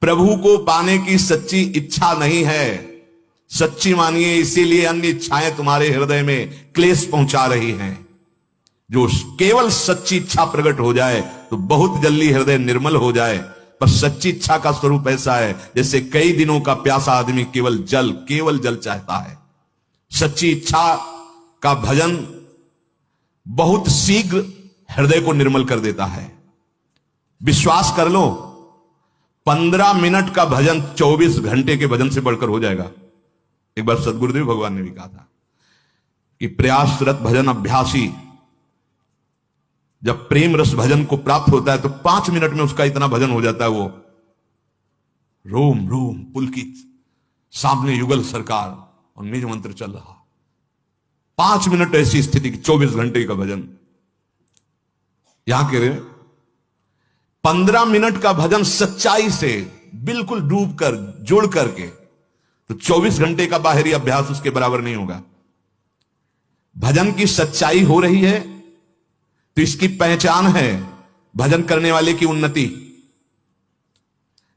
प्रभु को पाने की सच्ची इच्छा नहीं है, सच्ची मानिए, इसीलिए अन्य इच्छाएं तुम्हारे हृदय में क्लेश पहुंचा रही हैं। जो केवल सच्ची इच्छा प्रकट हो जाए तो बहुत जल्दी हृदय निर्मल हो जाए। पर सच्ची इच्छा का स्वरूप ऐसा है जैसे कई दिनों का प्यासा आदमी केवल जल चाहता है। सच्ची इच्छा का भजन बहुत शीघ्र हृदय को निर्मल कर देता है। विश्वास कर लो, 15 मिनट का भजन 24 घंटे के भजन से बढ़कर हो जाएगा। एक बार सदगुरुदेव भगवान ने भी कहा था कि प्रयासरत भजन अभ्यासी जब प्रेम रस भजन को प्राप्त होता है तो 5 मिनट में उसका इतना भजन हो जाता है, वो रोम रोम पुलकित, सामने युगल सरकार और निज मंत्र चल रहा। 5 मिनट ऐसी स्थिति की 24 घंटे का भजन। यहां कह रहे 15 मिनट का भजन सच्चाई से बिल्कुल डूब कर जुड़ करके, तो 24 घंटे का बाहरी अभ्यास उसके बराबर नहीं होगा। भजन की सच्चाई हो रही है तो इसकी पहचान है भजन करने वाले की उन्नति।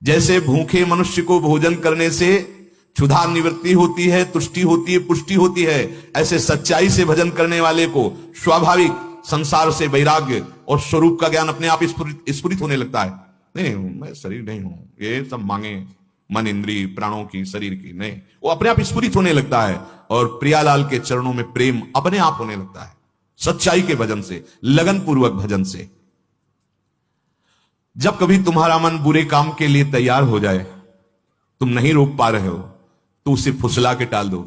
जैसे भूखे मनुष्य को भोजन करने से क्षुधा निवृत्ति होती है, तुष्टि होती है, पुष्टि होती है, ऐसे सच्चाई से भजन करने वाले को स्वाभाविक संसार से वैराग्य और स्वरूप का ज्ञान अपने आप स्फुरित होने लगता है। नहीं, मैं शरीर नहीं हूं, ये सब मांगे मन इंद्रिय प्राणों की, शरीर की नहीं, वो अपने आप स्फुरित होने लगता है और प्रियालाल के चरणों में प्रेम अपने आप होने लगता है। सच्चाई के भजन से, लगन पूर्वक भजन से। जब कभी तुम्हारा मन बुरे काम के लिए तैयार हो जाए, तुम नहीं रोक पा रहे हो, तो उसे फुसला के टाल दो।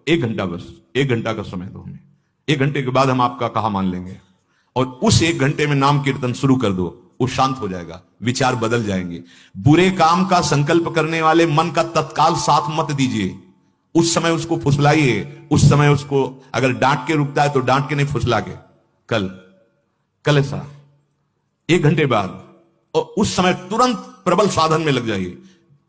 1 घंटा, बस 1 घंटा का समय दो हमें, 1 घंटे के बाद हम आपका कहा मान लेंगे। और उस 1 घंटे में नाम कीर्तन शुरू कर दो, वो शांत हो जाएगा, विचार बदल जाएंगे। बुरे काम का संकल्प करने वाले मन का तत्काल साथ मत दीजिए। उस समय उसको फुसलाइए, उस समय उसको अगर डांट के रुकता है तो डांट के नहीं, फुसला के कल ऐसा 1 घंटे बाद, और उस समय तुरंत प्रबल साधन में लग जाइए।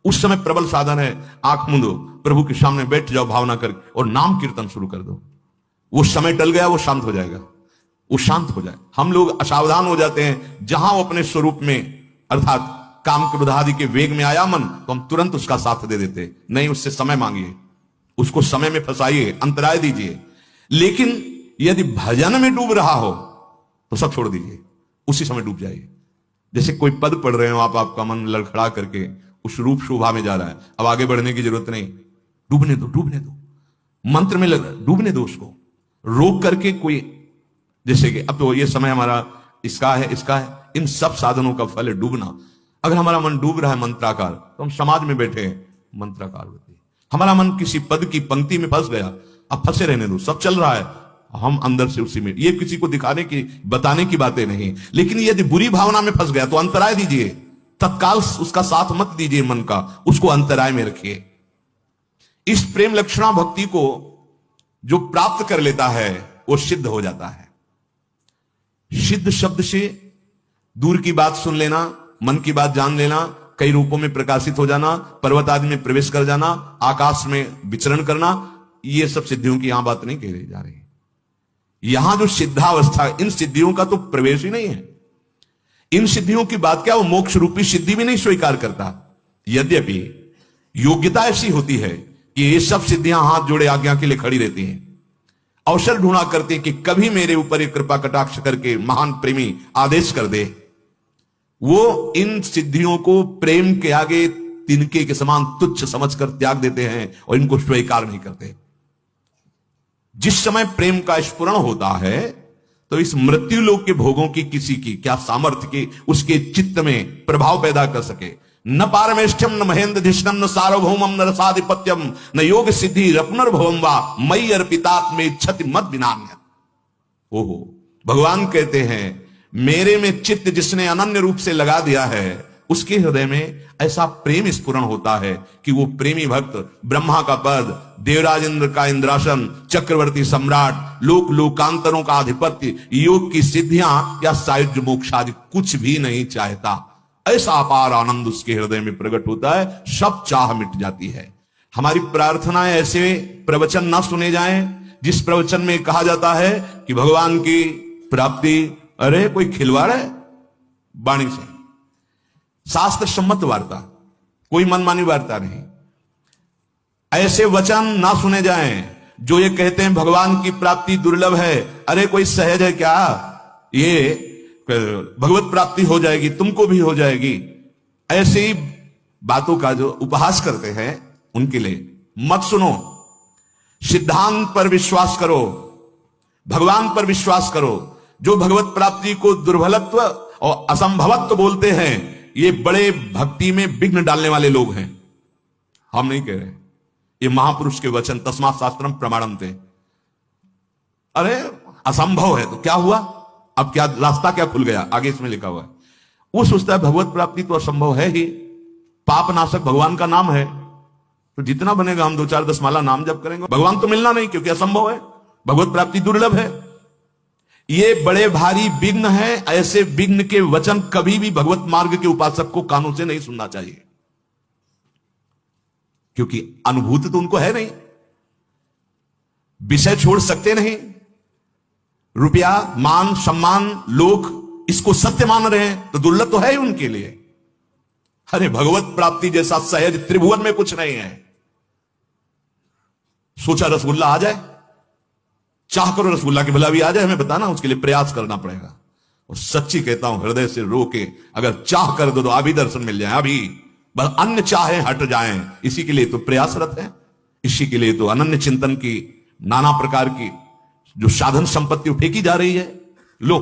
उस समय प्रबल साधन है, आंख मूंदो, प्रभु के सामने बैठ जाओ भावना करके और नाम कीर्तन शुरू कर दो। वो समय टल गया, वो शांत हो जाएगा, वो शांत हो जाए। हम लोग असावधान हो जाते हैं, जहां वो अपने स्वरूप में अर्थात काम क्रोध आदि के वेग में आया मन, तो हम तुरंत उसका साथ दे देते। नहीं, उससे समय मांगिए, उसको समय में फंसाइए, अंतराय दीजिए। लेकिन यदि भजन में डूब रहा हो तो सब छोड़ दीजिए, उसी समय डूब जाइए। जैसे कोई पद पढ़ रहे हो आप, आपका मन लड़खड़ा करके उस रूप शोभा में जा रहा है, अब आगे बढ़ने की जरूरत नहीं, डूबने दो, डूबने दो, मंत्र में डूबने दो उसको, रोक करके। कोई जैसे कि अब तो ये समय हमारा इसका है, इन सब साधनों का फल है डूबना। अगर हमारा मन डूब रहा है मंत्राकार, तो हम समाज में बैठे हैं, मंत्राकार होती। हमारा मन किसी पद की पंक्ति में फंस गया, अब फंसे रहने दो, सब चल रहा है, हम अंदर से उसी में। ये किसी को दिखाने की, बताने की बातें नहीं। लेकिन यदि बुरी भावना में फंस गया तो अंतराय दीजिए, तत्काल उसका साथ मत दीजिए मन का, उसको अंतराय में रखिए। इस प्रेम लक्षणा भक्ति को जो प्राप्त कर लेता है वो सिद्ध हो जाता है। सिद्ध शब्द से दूर की बात सुन लेना, मन की बात जान लेना, कई रूपों में प्रकाशित हो जाना, पर्वत आदि में प्रवेश कर जाना, आकाश में विचरण करना, ये सब सिद्धियों की यहां बात नहीं कही जा रही। यहां जो सिद्धावस्था, इन सिद्धियों का तो प्रवेश ही नहीं है। इन सिद्धियों की बात क्या, वो मोक्ष रूपी सिद्धि भी नहीं स्वीकार करता। यद्यपि योग्यता ऐसी होती है कि ये सब सिद्धियां हाथ जोड़े आज्ञा के लिए खड़ी रहती हैं, अवसर ढूंढा करते कि कभी मेरे ऊपर एक कृपा कटाक्ष करके महान प्रेमी आदेश कर दे। वो इन सिद्धियों को प्रेम के आगे तिनके के समान तुच्छ समझकर त्याग देते हैं और इनको स्वीकार नहीं करते। जिस समय प्रेम का स्फुरण होता है तो इस मृत्यु लोक के भोगों की किसी की क्या सामर्थ्य की उसके चित्त में प्रभाव पैदा कर सके। न पारमेष्ठ्यम न महेंद्र धिष्णम न सार्वभौमम न रसाधिपत्यम न योग सिद्धि रपुनर्भवम वा मयि अर्पितात्मे इच्छति मद विनान्यत्। ओहो, भगवान कहते हैं मेरे में चित्त जिसने अनन्य रूप से लगा दिया है उसके हृदय में ऐसा प्रेम स्फुरण होता है कि वो प्रेमी भक्त ब्रह्मा का पद, देवराज इंद्र का इंद्रासन, चक्रवर्ती सम्राट, लोक लोकांतरों का आधिपत्य, योग की सिद्धियां या सायुज्य मोक्ष आदि कुछ भी नहीं चाहता। ऐसा अपार आनंद उसके हृदय में प्रकट होता है, सब चाह मिट जाती है। हमारी प्रार्थनाएं ऐसे प्रवचन ना सुने जाएं जिस प्रवचन में कहा जाता है कि भगवान की प्राप्ति, अरे कोई खिलवाड़ है वाणी से। शास्त्र सम्मत वार्ता, कोई मनमानी वार्ता नहीं। ऐसे वचन ना सुने जाएं जो ये कहते हैं भगवान की प्राप्ति दुर्लभ है। अरे कोई सहज है क्या? ये भगवत प्राप्ति हो जाएगी, तुमको भी हो जाएगी। ऐसी बातों का जो उपहास करते हैं उनके लिए मत सुनो। सिद्धांत पर विश्वास करो, भगवान पर विश्वास करो। जो भगवत प्राप्ति को दुर्बलत्व और असंभवत्व बोलते हैं, ये बड़े भक्ति में विघ्न डालने वाले लोग हैं। हम नहीं कह रहे, ये महापुरुष के वचन, तस्मात् शास्त्रम प्रमाणम थे। अरे असंभव है तो क्या हुआ? अब क्या रास्ता क्या खुल गया? आगे इसमें लिखा हुआ है। वो सोचता है भगवत प्राप्ति तो असंभव है ही, पाप नाशक भगवान का नाम है, तो जितना बनेगा हम 2-4-10 माला नाम जप करेंगे, भगवान तो मिलना नहीं क्योंकि असंभव है, भगवत प्राप्ति दुर्लभ है। ये बड़े भारी विघ्न है। ऐसे विघ्न के वचन कभी भी भगवत मार्ग के उपासक को कानों से नहीं सुनना चाहिए, क्योंकि अनुभूति तो उनको है नहीं, विषय छोड़ सकते नहीं। रुपया, मान, सम्मान, लोग इसको सत्य मान रहे हैं तो दुर्लभ तो है ही उनके लिए। अरे भगवत प्राप्ति जैसा सहज त्रिभुवन में कुछ नहीं है। सोचा रसगुल्ला आ जाए, चाह करो रसगुल्ला की भला भी आ जाए, हमें बताना, उसके लिए प्रयास करना पड़ेगा। और सच्ची कहता हूं, हृदय से रो के अगर चाह कर दो तो अभी दर्शन मिल जाए, अभी बस अन्य चाहे हट जाएं। इसी के लिए तो प्रयासरत है, इसी के लिए तो अनन्य चिंतन की नाना प्रकार की जो साधन संपत्ति फेंकी जा रही है। लो,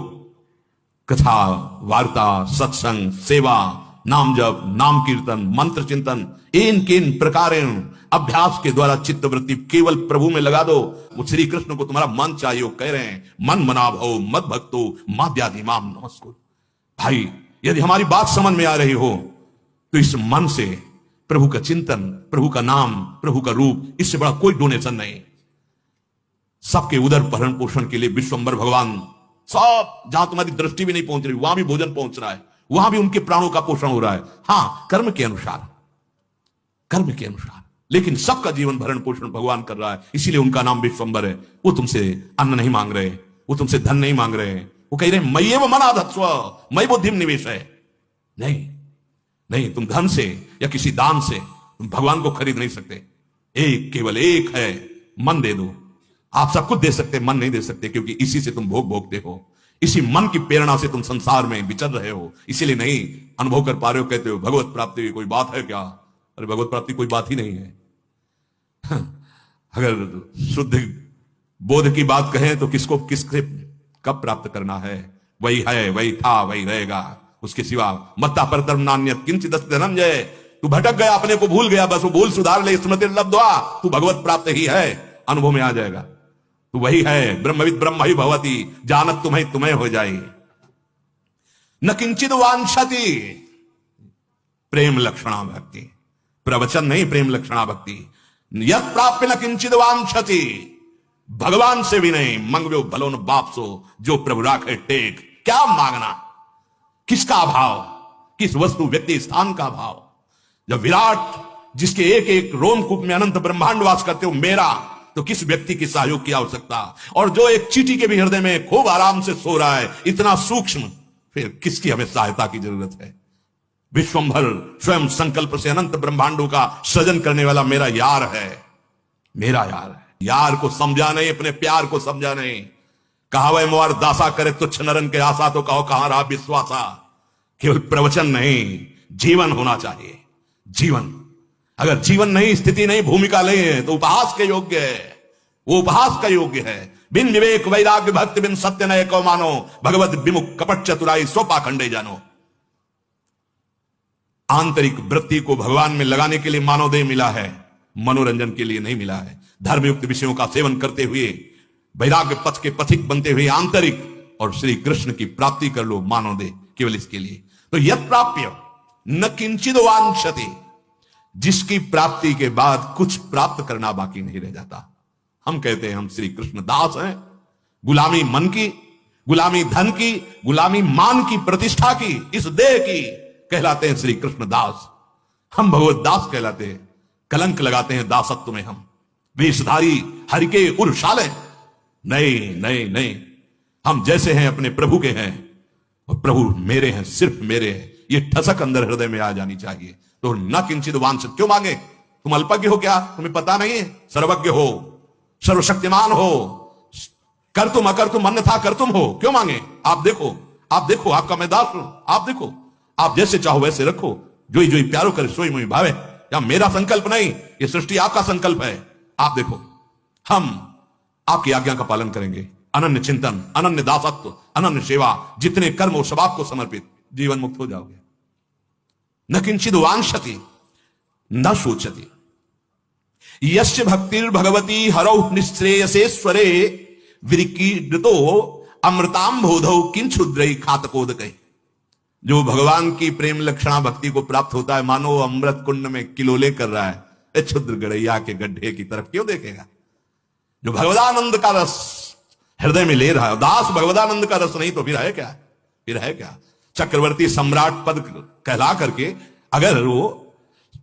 कथा, वार्ता, सत्संग, सेवा, नाम जप, नाम कीर्तन, मंत्र चिंतन, इन किन प्रकारेण अभ्यास के द्वारा चित्त वृत्ति केवल प्रभु में लगा दो। वो श्री कृष्ण को तुम्हारा मन चाहिए, वो कह रहे हैं मन मना भव मद भक्तो माद्याधिमाम नमस्कुर। भाई यदि हमारी बात समझ में आ रही हो तो इस मन से प्रभु का चिंतन, प्रभु का नाम, प्रभु का रूप, इससे बड़ा कोई डोनेशन नहीं। सबके उदर भरण पोषण के लिए विश्वंभर भगवान, सब जहां तुम्हारी दृष्टि भी नहीं पहुंच रही वहां भी भोजन पहुंच रहा है, वहां भी उनके प्राणों का पोषण हो रहा है। हां, कर्म के अनुसार, कर्म के अनुसार, लेकिन सबका जीवन भरण पोषण भगवान कर रहा है। इसीलिए उनका नाम विश्वंभर है। वो तुमसे अन्न नहीं मांग रहे, वो तुमसे धन नहीं मांग रहे, वो कह रहे हैं मय्येव मनाधत्स्व, मयि बुद्धिम निवेश है। नहीं नहीं, तुम धन से या किसी दान से तुम भगवान को खरीद नहीं सकते। एक, केवल एक है, मन दे दो। आप सब कुछ दे सकते, मन नहीं दे सकते, क्योंकि इसी से तुम भोग भोगते हो, इसी मन की प्रेरणा से तुम संसार में विचर रहे हो, इसीलिए नहीं अनुभव कर पा रहे हो। कहते हो भगवत प्राप्ति कोई बात है क्या? अरे भगवत प्राप्ति कोई बात ही नहीं है। अगर शुद्ध बोध की बात कहें तो किसको किससे कब प्राप्त करना है? वही है, वही था, वही रहेगा, उसके सिवा मत्ता परतरम नान्यत् किंचित् अस्ति धनंजय। तू भटक गया, अपने को भूल गया, बस वो भूल सुधार ले, स्मृति लब्ध्वा, तू भगवत प्राप्त ही है, अनुभव में आ जाएगा। तू वही है, ब्रह्मविद ब्रह्म ही भवति, जानत तुम्हें तुम्हें हो जाए। न किंचित वांछति, प्रेम लक्षणा भक्ति, प्रवचन नहीं, प्रेम लक्षणा भक्ति। यत् प्राप्य न किंचित वांछति, भगवान से भी नहीं, मंगव्यो भलो न बाप सो, जो प्रभु राखे टेक। क्या मांगना, किसका अभाव, किस वस्तु व्यक्ति स्थान का अभाव। जब विराट जिसके एक एक रोमकूप में अनंत ब्रह्मांड वास करते हो मेरा, तो किस व्यक्ति की सहयोग की आवश्यकता? और जो एक चींटी के भी हृदय में खूब आराम से सो रहा है, इतना सूक्ष्म, फिर किसकी हमें सहायता की जरूरत है? विश्वंभर स्वयं संकल्प से अनंत ब्रह्मांडों का सृजन करने वाला मेरा यार है, मेरा यार है। यार को समझा नहीं, अपने प्यार को समझा नहीं। कहा वह मोर दासा करे तुच्छ नरन के आशा, तो कहो कहां रहा विश्वासा। केवल प्रवचन नहीं, जीवन होना चाहिए। जीवन, अगर जीवन नहीं, स्थिति नहीं, भूमिका नहीं है तो उपहास के योग्य है, वो उपहास का योग्य है। बिन विवेक वैराग्य भक्ति बिन सत्य नय को मानो, भगवत विमुख कपट चतुराई सो पाखंडे जानो। आंतरिक वृत्ति को भगवान में लगाने के लिए मानवदेह मिला है, मनोरंजन के लिए नहीं मिला है। धर्मयुक्त विषयों का सेवन करते हुए वैराग्य पथ के पथिक बनते हुए आंतरिक और श्री कृष्ण की प्राप्ति कर लो मानवदेह, केवल इसके लिए। तो यत् प्राप्य न किंचित वांछति, जिसकी प्राप्ति के बाद कुछ प्राप्त करना बाकी नहीं रह जाता। हम कहते हैं हम श्री कृष्ण दास हैं। गुलामी मन की, गुलामी धन की, गुलामी मान की, प्रतिष्ठा की, इस देह की, कहलाते हैं श्री कृष्ण दास। हम भगवत दास कहलाते हैं। कलंक लगाते हैं दासत्व में हम, वेशधारी हरि के उर्शाले। नहीं नहीं नहीं, हम जैसे हैं अपने प्रभु के हैं, और प्रभु मेरे हैं, सिर्फ मेरे हैं। ये ठसक अंदर हृदय में आ जानी चाहिए। तो न किंचित वांछित, क्यों मांगे? तुम अल्पज्ञ हो क्या? तुम्हें पता नहीं है? सर्वज्ञ हो, सर्वशक्तिमान हो, कर तुम अकर तुम अन्यथा कर तुम हो, क्यों मांगे? आप देखो, आप देखो, आपका मैं दास हूं, आप देखो, आप जैसे चाहो वैसे रखो, जोई जोई प्यारो करे सोई मोई भावे। या मेरा संकल्प नहीं, ये सृष्टि आपका संकल्प है। आप देखो, हम आपकी आज्ञा का पालन करेंगे। अनन्य चिंतन, अनन्य दासत्व, अनन्य सेवा, जितने कर्म हो सब आपको समर्पित, जीवन मुक्त हो जाओगे। न किंचित वांछति न सोचति, यस्य भक्तिर् भगवती हरौ निश्रेयसेश्वरे विरिकीडतो अमृताम बोधौ किंचुद्रई खातकोदकै। जो भगवान की प्रेम लक्षणा भक्ति को प्राप्त होता है, मानो अमृत कुंड में किलोले कर रहा है, क्षुद्र गड़ैया के गड्ढे की तरफ क्यों देखेगा? जो भगवदानंद का रस हृदय में ले रहा है, दास भगवदानंद का रस नहीं तो फिर है क्या? फिर है क्या? चक्रवर्ती सम्राट पद कहला करके अगर वो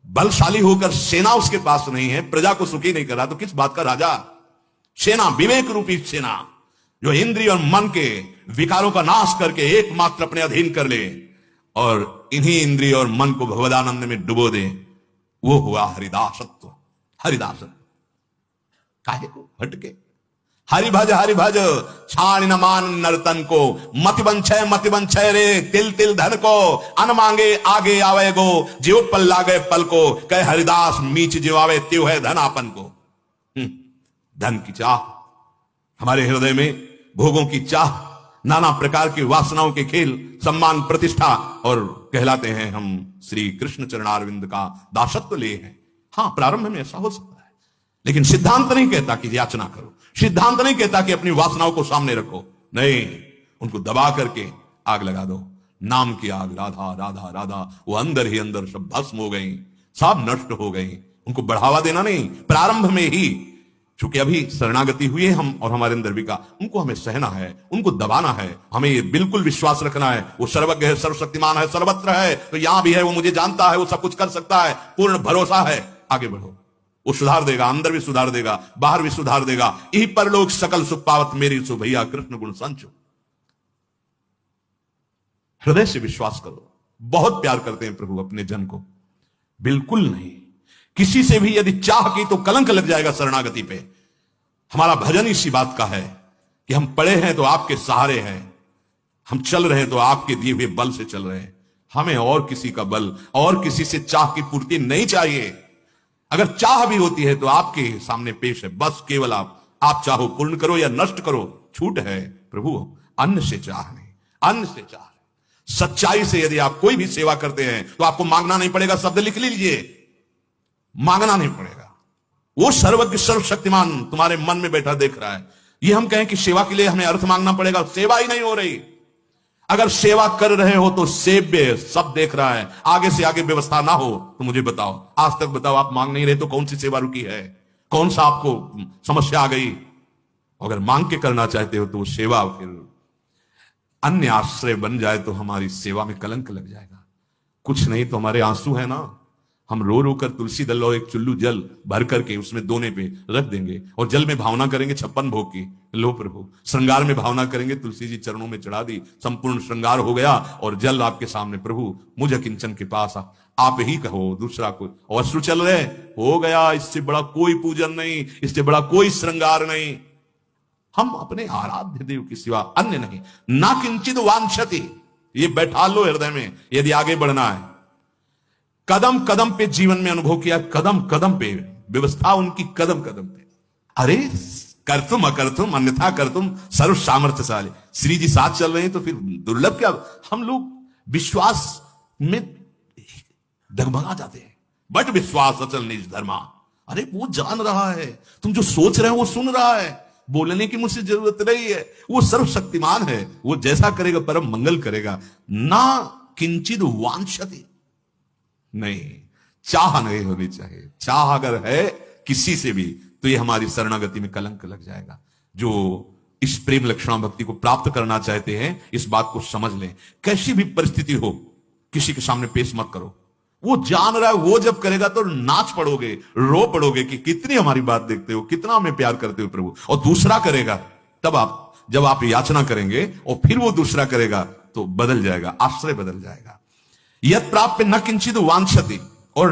बलशाली होकर सेना उसके पास नहीं है, प्रजा को सुखी नहीं कर रहा, तो किस बात का राजा? सेना, विवेक रूपी सेना, जो इंद्रिय और मन के विकारों का नाश करके एकमात्र अपने अधीन कर ले और इन्हीं इंद्रिय और मन को भगवदानंद में डुबो दे, वो हुआ हरिदासत्व। हरिदास काहे को हटके हरि भज छाण न मान नर्तन को, मति बंछय रे तिल तिल धन को, अन मांगे आगे आवे गो, जीव पल लागे पल को, कह हरिदास मीच जीवावे त्यो है धन आपन को। धन की चाह हमारे हृदय में, भोगों की चाह, नाना प्रकार की वासनाओं के खेल, सम्मान प्रतिष्ठा, और कहलाते हैं हम श्री कृष्ण चरणारविंद का दासत्व ले हैं। हां, प्रारंभ में ऐसा हो सकता है, लेकिन सिद्धांत नहीं कहता कि याचना करो, सिद्धांत नहीं कहता कि अपनी वासनाओं को सामने रखो, नहीं, उनको दबा करके आग लगा दो। नाम की आग, राधा राधा राधा, वो अंदर ही अंदर सब भस्म हो गई, सब नष्ट हो गई। उनको बढ़ावा देना नहीं, प्रारंभ में ही, चूंकि अभी शरणागति हुई है हम और हमारे अंदर विकार, उनको हमें सहना है, उनको दबाना है। हमें ये बिल्कुल विश्वास रखना है, वो सर्वज्ञ है, सर्वशक्तिमान है, सर्वत्र है, तो यहां भी है, वो मुझे जानता है, वो सब कुछ कर सकता है, पूर्ण भरोसा है। आगे बढ़ो, वो सुधार देगा, अंदर भी सुधार देगा, बाहर भी सुधार देगा। यही पर लोग सकल सुख पावत मेरी सो भैया कृष्ण गुण संचो। हृदय से विश्वास करो, बहुत प्यार करते हैं प्रभु अपने जन को, बिल्कुल नहीं। किसी से भी यदि चाह की तो कलंक लग जाएगा शरणागति पे। हमारा भजन इसी बात का है कि हम पड़े हैं तो आपके सहारे हैं, हम चल रहे हैं तो आपके दिए हुए बल से चल रहे हैं। हमें और किसी का बल और किसी से चाह की पूर्ति नहीं चाहिए। अगर चाह भी होती है तो आपके सामने पेश है, बस केवल आप चाहो पूर्ण करो या नष्ट करो, छूट है प्रभु। अन्न से चाह नहीं, अन्न से चाह नहीं। सच्चाई से यदि आप कोई भी सेवा करते हैं तो आपको मांगना नहीं पड़ेगा, शब्द लिख लीजिए, मांगना नहीं पड़ेगा। वो सर्वज्ञ सर्वशक्तिमान तुम्हारे मन में बैठा देख रहा है। ये हम कहें कि सेवा के लिए हमें अर्थ मांगना पड़ेगा, सेवा ही नहीं हो रही। अगर सेवा कर रहे हो तो सेव्य सब देख रहा है, आगे से आगे व्यवस्था ना हो तो मुझे बताओ, आज तक बताओ, आप मांग नहीं रहे तो कौन सी सेवा रुकी है? कौन सा आपको समस्या आ गई? अगर मांग के करना चाहते हो तो सेवा फिर अन्य आश्रय बन जाए तो हमारी सेवा में कलंक लग जाएगा। कुछ नहीं तो हमारे आंसू है ना, हम रो रो कर तुलसी दल और एक चुल्लू जल भर करके उसमें दोने पे रख देंगे और जल में भावना करेंगे 56 भोग की, लो प्रभु। श्रृंगार में भावना करेंगे, तुलसी जी चरणों में चढ़ा दी, संपूर्ण श्रृंगार हो गया और जल आपके सामने, प्रभु मुझे किंचन के पास आप ही कहो, दूसरा कोई। और अश्रु चल रहे, हो गया, इससे बड़ा कोई पूजन नहीं, इससे बड़ा कोई श्रृंगार नहीं। हम अपने आराध्य देव की सिवा अन्य नहीं। ना किंचित वांछति, ये बैठा लो हृदय में यदि आगे बढ़ना है। कदम कदम पे जीवन में अनुभव किया, कदम कदम पे व्यवस्था उनकी, कदम कदम पे। अरे कर तुम अकर तुम अन्यथा कर तुम सर्व सामर्थ्यशाली। श्री जी साथ चल रहे हैं तो फिर दुर्लभ क्या? हम लोग विश्वास में डगमगा जाते हैं। बट विश्वास अचल निज धर्मा। अरे वो जान रहा है, तुम जो सोच रहे हो वो सुन रहा है, बोलने की मुझसे जरूरत नहीं है। वो सर्वशक्तिमान है, वो जैसा करेगा परम मंगल करेगा। ना किंचित वांछति, नहीं, चाह नहीं होनी चाहिए। चाह अगर है किसी से भी तो ये हमारी शरणागति में कलंक लग जाएगा। जो इस प्रेम लक्षणा भक्ति को प्राप्त करना चाहते हैं, इस बात को समझ लें। कैसी भी परिस्थिति हो, किसी के सामने पेश मत करो। वो जान रहा है, वो जब करेगा तो नाच पड़ोगे, रो पड़ोगे कि कितनी हमारी बात देखते हो, कितना हमें प्यार करते हो प्रभु। और दूसरा करेगा तब जब आप याचना करेंगे और फिर वो दूसरा करेगा तो बदल जाएगा, आश्रय बदल जाएगा। यत प्राप्य न किंचित वांछति, और